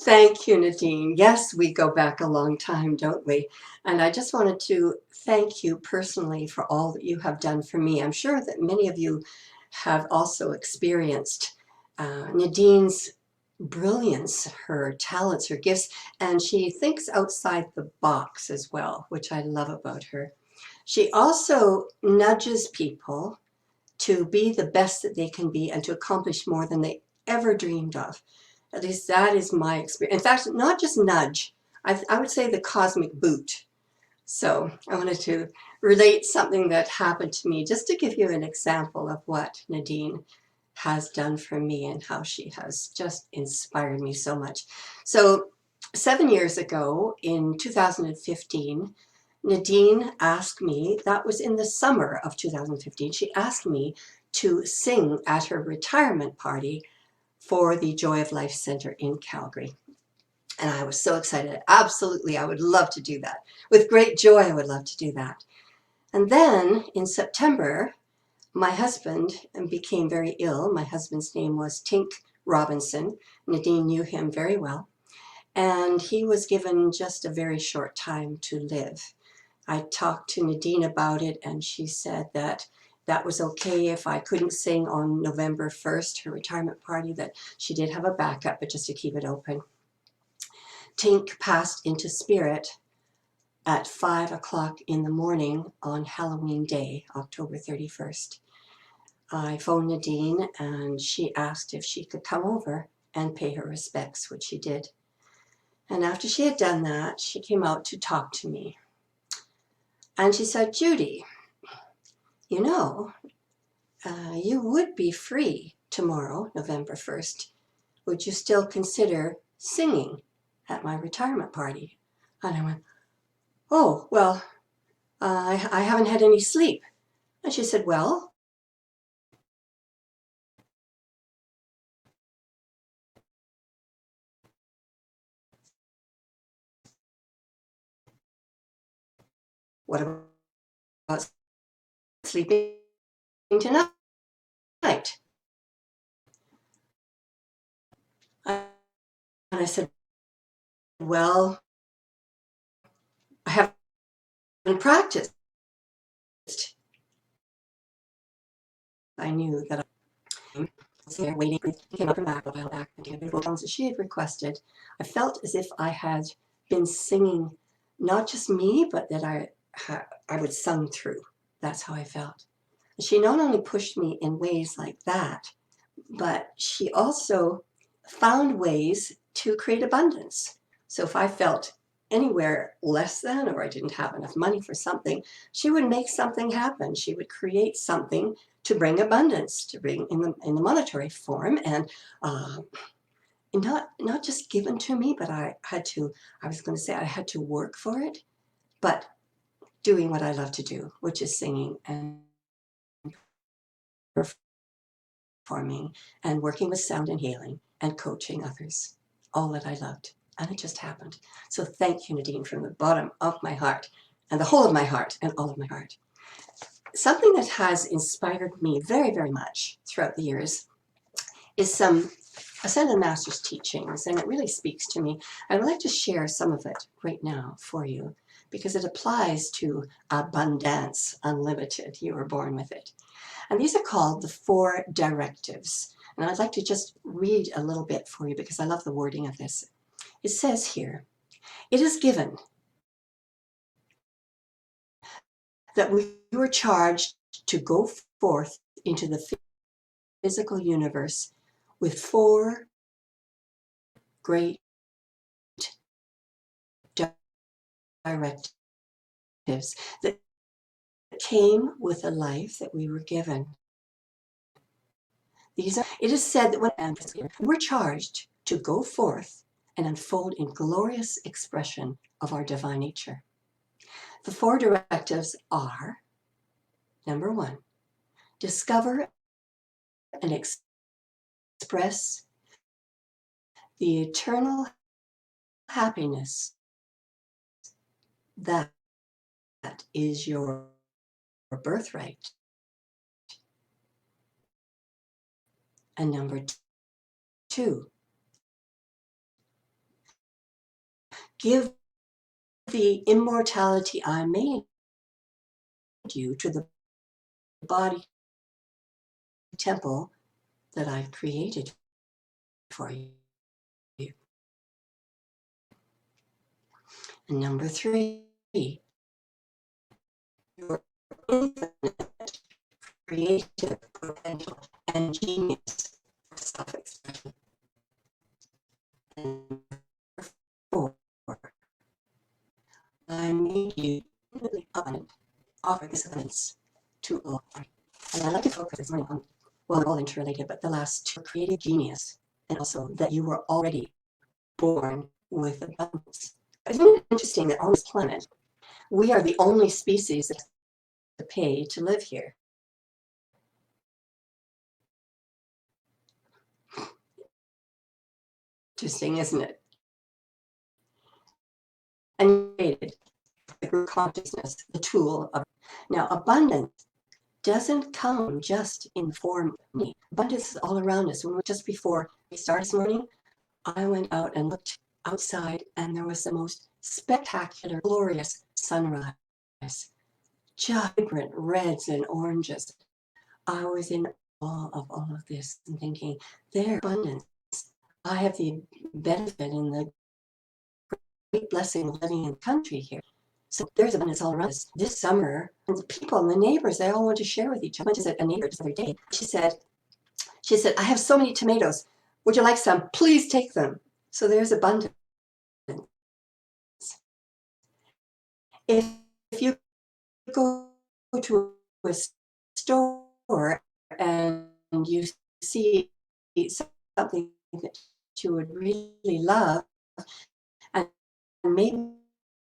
Thank you, Nadine. Yes, we go back a long time, don't we? And I just wanted to thank you personally for all that you have done for me. I'm sure that many of you have also experienced Nadine's brilliance, her talents, her gifts, and she thinks outside the box as well, which I love about her. She also nudges people to be the best that they can be and to accomplish more than they ever dreamed of. At least that is my experience. In fact, not just nudge, I would say the cosmic boot. So I wanted to relate something that happened to me just to give you an example of what Nadine has done for me and how she has just inspired me so much. So 7 years ago in 2015, Nadine asked me, that was in the summer of 2015, she asked me to sing at her retirement party for the Joy of Life Center in Calgary. And I was so excited. Absolutely, I would love to do that. With great joy, I would love to do that. And then in September, my husband became very ill. My husband's name was Tink Robinson. Nadine knew him very well. And he was given just a very short time to live. I talked to Nadine about it, and she said that that was okay if I couldn't sing on November 1st, her retirement party, that she did have a backup, but just to keep it open. Tink passed into spirit at 5 o'clock in the morning on Halloween Day, October 31st. I phoned Nadine, and she asked if she could come over and pay her respects, which she did. And after she had done that, she came out to talk to me. And she said, Judy, you know, you would be free tomorrow, November 1st. Would you still consider singing at my retirement party? And I went, oh, well, I haven't had any sleep. And she said, well, what about sleeping tonight? And I said, well, I haven't practiced. I knew that I was there waiting. He came up from back a while back and the beautiful songs that she had requested. I felt as if I had been singing not just me, but that I would sung through. That's how I felt. And she not only pushed me in ways like that, but she also found ways to create abundance. So if I felt anywhere less than, or I didn't have enough money for something, she would make something happen. She would create something to bring abundance, to bring in the monetary form, and not just given to me, but I was going to say I had to work for it, but doing what I love to do, which is singing and performing and working with sound and healing and coaching others, all that I loved. And it just happened. So thank you, Nadine, from the bottom of my heart and the whole of my heart and all of my heart. Something that has inspired me very, very much throughout the years is some Ascended Masters teachings, and it really speaks to me. I'd like to share some of it right now for you because it applies to ABunDance Unlimited. You were born with it. And these are called the 4 directives. And I'd like to just read a little bit for you because I love the wording of this. It says here, it is given that we were charged to go forth into the physical universe with 4 great directives that came with the life that we were given. It is said that when we're charged to go forth and unfold in glorious expression of our divine nature. The 4 directives are, number 1, discover and express the eternal happiness that is your birthright. And number 2, give the immortality I made you to the body temple that I've created for you. And number 3, your infinite creative potential and genius for self-expression. And 4, I made you infinitely abundant. Offer this abundance to all. And I'd like to focus this morning on, well, they're all interrelated, but the last 2, creative genius, and also that you were already born with abundance. Isn't it interesting that on this planet, we are the only species that has to pay to live here? Interesting, isn't it? And created the group consciousness, the tool of. Now, abundance doesn't come just in form of money. Abundance is all around us. Just before we started this morning, I went out and looked outside, and there was the most spectacular, glorious sunrise. Just vibrant reds and oranges. I was in awe of all of this and thinking, their abundance. I have the benefit and the great blessing of living in the country here. So there's abundance all around us. This summer, and the people and the neighbors, they all want to share with each other. I went to a neighbor this other day. She said, I have so many tomatoes. Would you like some? Please take them. So there's abundance. If you go to a store and you see something that you would really love, and maybe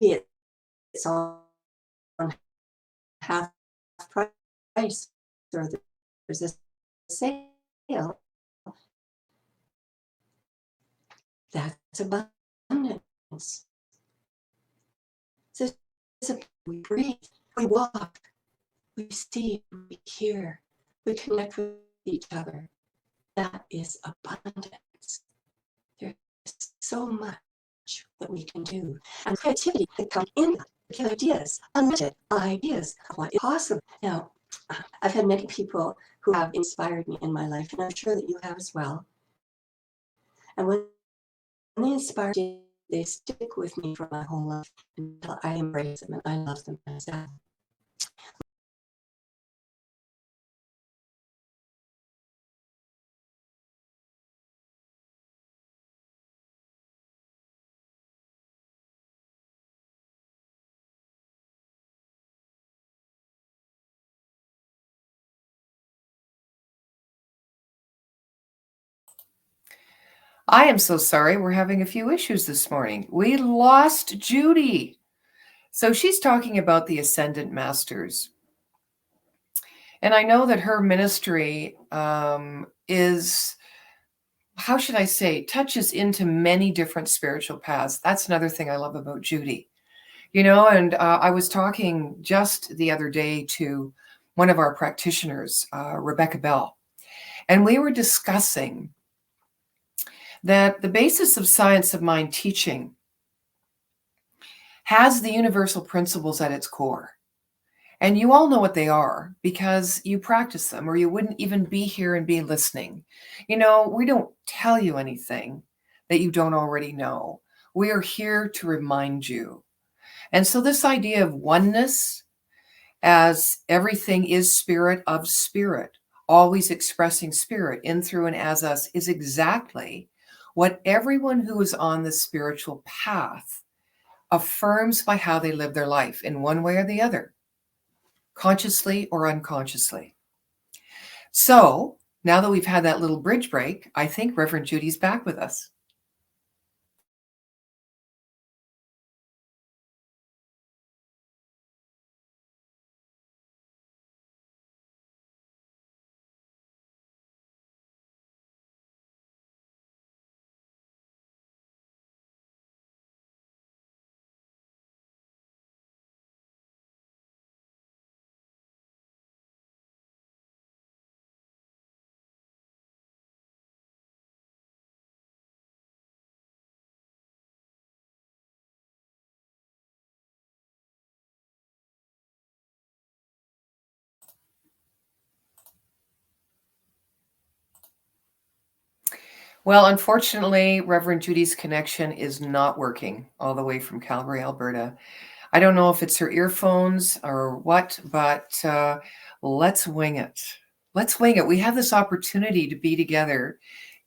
it's on half price, or there's a sale, that's abundance. So we breathe, we walk, we see, we hear, we connect with each other. That is abundance. There's so much that we can do. And creativity can come in with ideas, unlimited ideas of what is possible. Now, I've had many people who have inspired me in my life, and I'm sure that you have as well. And when they inspire me, they stick with me for my whole life until I embrace them and I love them myself. I am so sorry. We're having a few issues this morning. We lost Judy. So she's talking about the Ascendant Masters. And I know that her ministry is, how should I say, touches into many different spiritual paths. That's another thing I love about Judy. And I was talking just the other day to one of our practitioners, Rebecca Bell, and we were discussing that the basis of science of mind teaching has the universal principles at its core. And you all know what they are because you practice them, or you wouldn't even be here and be listening. We don't tell you anything that you don't already know. We are here to remind you. And so this idea of oneness, as everything is spirit of spirit, always expressing spirit in, through, and as us, is exactly what everyone who is on the spiritual path affirms by how they live their life in one way or the other, consciously or unconsciously. So now that we've had that little bridge break, I think Reverend Judy's back with us. Well, unfortunately, Reverend Judy's connection is not working all the way from Calgary, Alberta. I don't know if it's her earphones or what, but let's wing it. Let's wing it. We have this opportunity to be together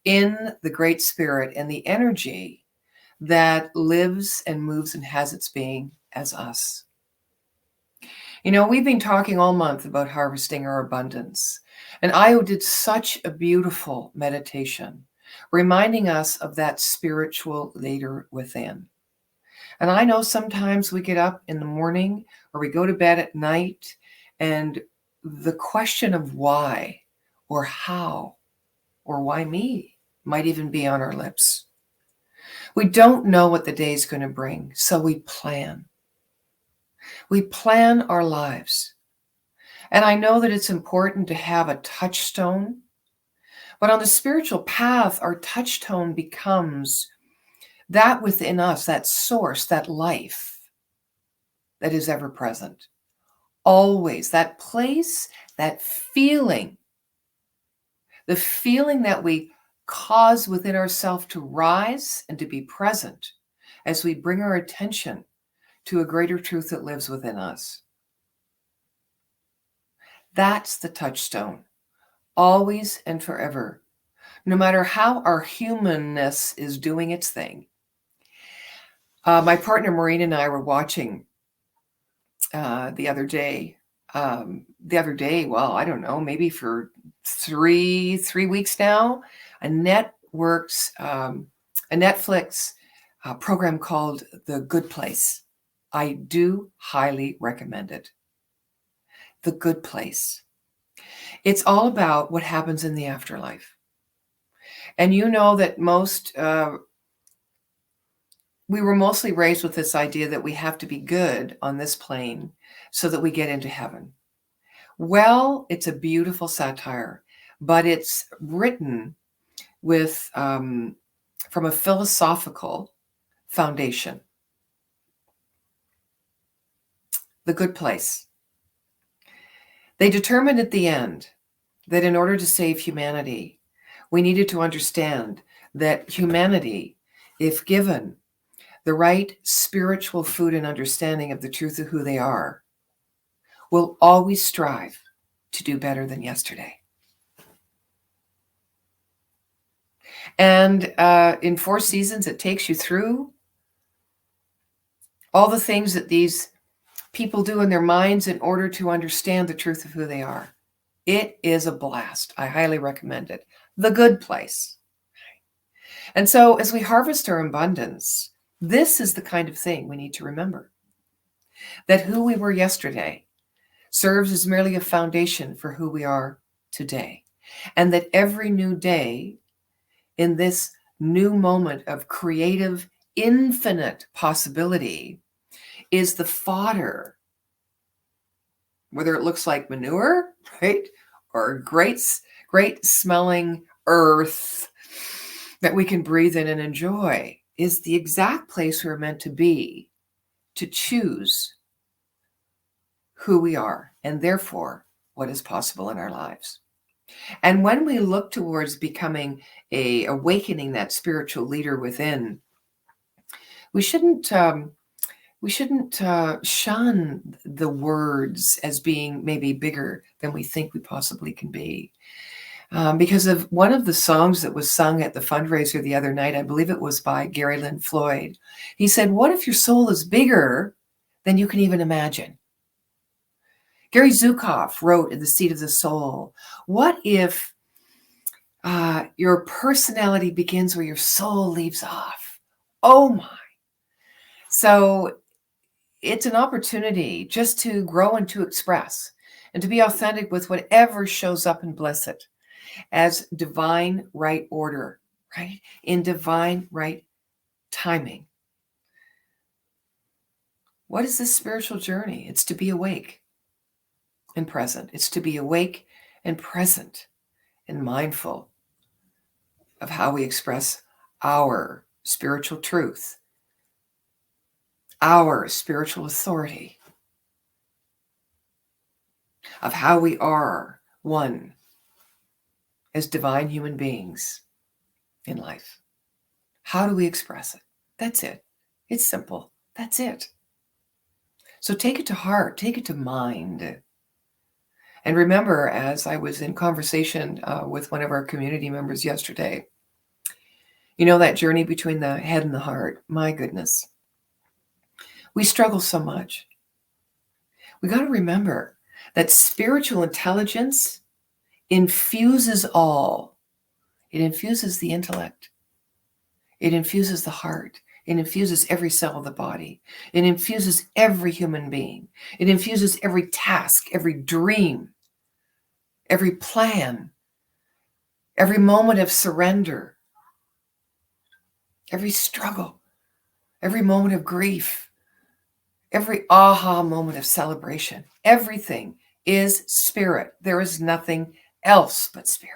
in the Great Spirit and the energy that lives and moves and has its being as us. You know, we've been talking all month about harvesting our abundance. And Io did such a beautiful meditation, reminding us of that spiritual leader within. And I know sometimes we get up in the morning or we go to bed at night, and the question of why or how or why me might even be on our lips. We don't know what the day's going to bring, so we plan. We plan our lives. And I know that it's important to have a touchstone, but on the spiritual path, our touchstone becomes that within us, that source, that life that is ever present. Always that place, that feeling, the feeling that we cause within ourselves to rise and to be present as we bring our attention to a greater truth that lives within us. That's the touchstone, always and forever, no matter how our humanness is doing its thing. My partner Maureen and I were watching the other day. Well, I don't know, maybe for three weeks now, a Netflix program called The Good Place. I do highly recommend it. The Good Place. It's all about what happens in the afterlife. And you know that we were mostly raised with this idea that we have to be good on this plane so that we get into heaven. Well, it's a beautiful satire, but it's written with from a philosophical foundation. The Good Place. They determined at the end that in order to save humanity, we needed to understand that humanity, if given the right spiritual food and understanding of the truth of who they are, will always strive to do better than yesterday. And in 4 seasons, it takes you through all the things that these people do in their minds in order to understand the truth of who they are. It is a blast. I highly recommend it. The Good Place. And so as we harvest our abundance, this is the kind of thing we need to remember. That who we were yesterday serves as merely a foundation for who we are today. And that every new day in this new moment of creative, infinite possibility is the fodder, whether it looks like manure, right? Or great smelling earth that we can breathe in and enjoy, is the exact place we're meant to be to choose who we are and therefore what is possible in our lives. And when we look towards becoming awakening that spiritual leader within, we shouldn't shun the words as being maybe bigger than we think we possibly can be. Because of one of the songs that was sung at the fundraiser the other night, I believe it was by Gary Lynn Floyd. He said, "What if your soul is bigger than you can even imagine?" Gary Zukav wrote in The Seat of the Soul, "What if your personality begins where your soul leaves off?" Oh my. So it's an opportunity just to grow and to express and to be authentic with whatever shows up and bless it as divine right order, right? In divine right timing. What is this spiritual journey? It's to be awake and present. It's to be awake and present and mindful of how we express our spiritual truth, our spiritual authority, of how we are one as divine human beings. in life? How do we express it? That's it. It's simple. That's it. So take it to heart, take it to mind. And remember, as I was in conversation with one of our community members yesterday, you know, that journey between the head and the heart, my goodness, we struggle so much. We got to remember that spiritual intelligence infuses all. It infuses the intellect. It infuses the heart. It infuses every cell of the body. It infuses every human being. It infuses every task, every dream, every plan, every moment of surrender, every struggle, every moment of grief, every aha moment of celebration. Everything is spirit. There is nothing else but spirit.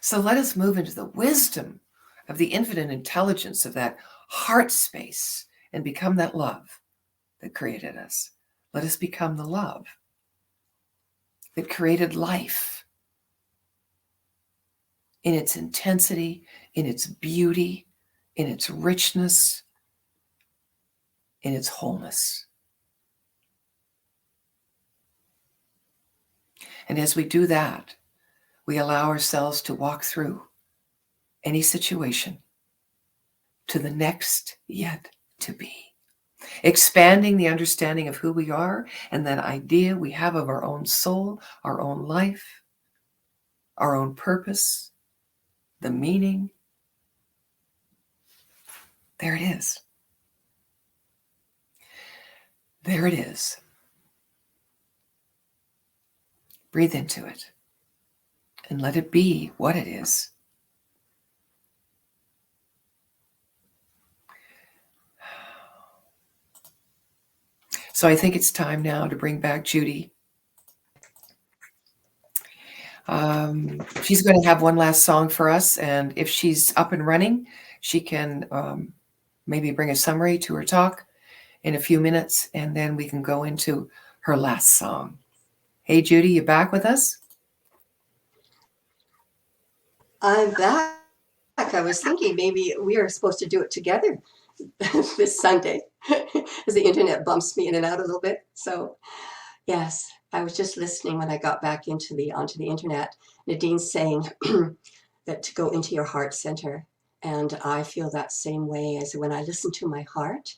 So let us move into the wisdom of the infinite intelligence of that heart space and become that love that created us. Let us become the love that created life in its intensity, in its beauty, in its richness, in its wholeness. And as we do that, we allow ourselves to walk through any situation to the next yet to be, expanding the understanding of who we are and that idea we have of our own soul, our own life, our own purpose, the meaning. There it is. There it is. Breathe into it and let it be what it is. So I think it's time now to bring back Judy. She's going to have one last song for us, and if she's up and running, she can maybe bring a summary to her talk in a few minutes, and then we can go into her last song. Hey, Judy, you back with us? I'm back. I was thinking maybe we are supposed to do it together this Sunday as the internet bumps me in and out a little bit. So yes, I was just listening when I got back onto the internet. Nadine's saying that to go into your heart center. And I feel that same way as when I listen to my heart,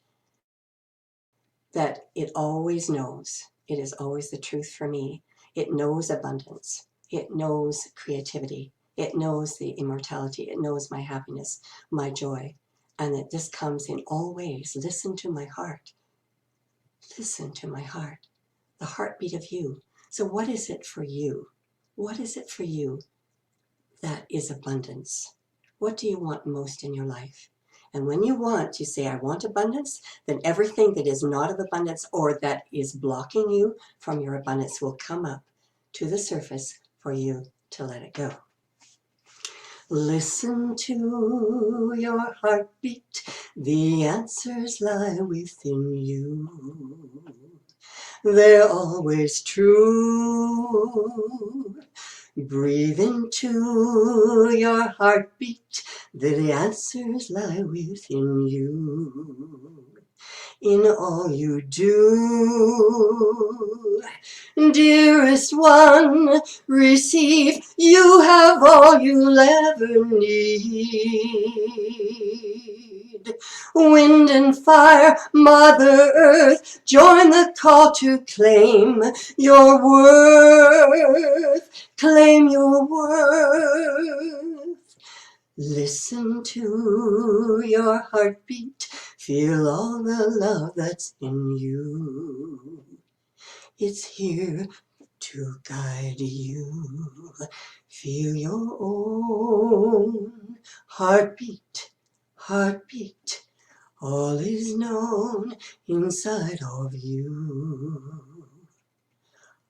that it always knows. It is always the truth for me. It knows abundance. It knows creativity. It knows the immortality. It knows my happiness, my joy. And that this comes in all ways. Listen to my heart. Listen to my heart. The heartbeat of you. So what is it for you? What is it for you that is abundance? What do you want most in your life? And when you say, I want abundance, then everything that is not of abundance or that is blocking you from your abundance will come up to the surface for you to let it go. Listen to your heartbeat. The answers lie within you. They're always true. Breathe into your heartbeat. The answers lie within you. In all you do, dearest one, receive. You have all you'll ever need. Wind and fire, Mother Earth, join the call to claim your worth. Claim your worth. Listen to your heartbeat. Feel all the love that's in you. It's here to guide you. Feel your own heartbeat. Heartbeat. All is known inside of you.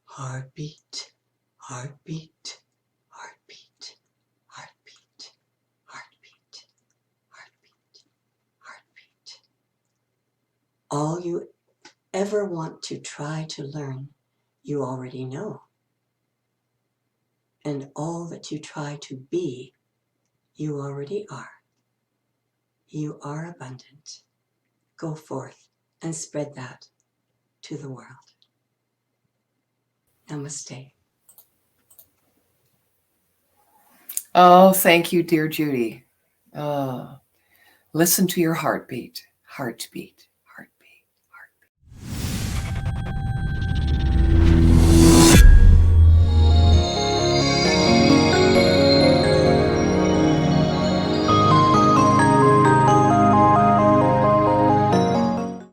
Heartbeat. Heartbeat. Heartbeat. Heartbeat. Heartbeat. Heartbeat. Heartbeat. All you ever want to try to learn, you already know. and all that you try to be, you already are. You are abundant. Go forth and spread that to the world. Namaste. Oh, thank you, dear Judy. Listen to your heartbeat, heartbeat.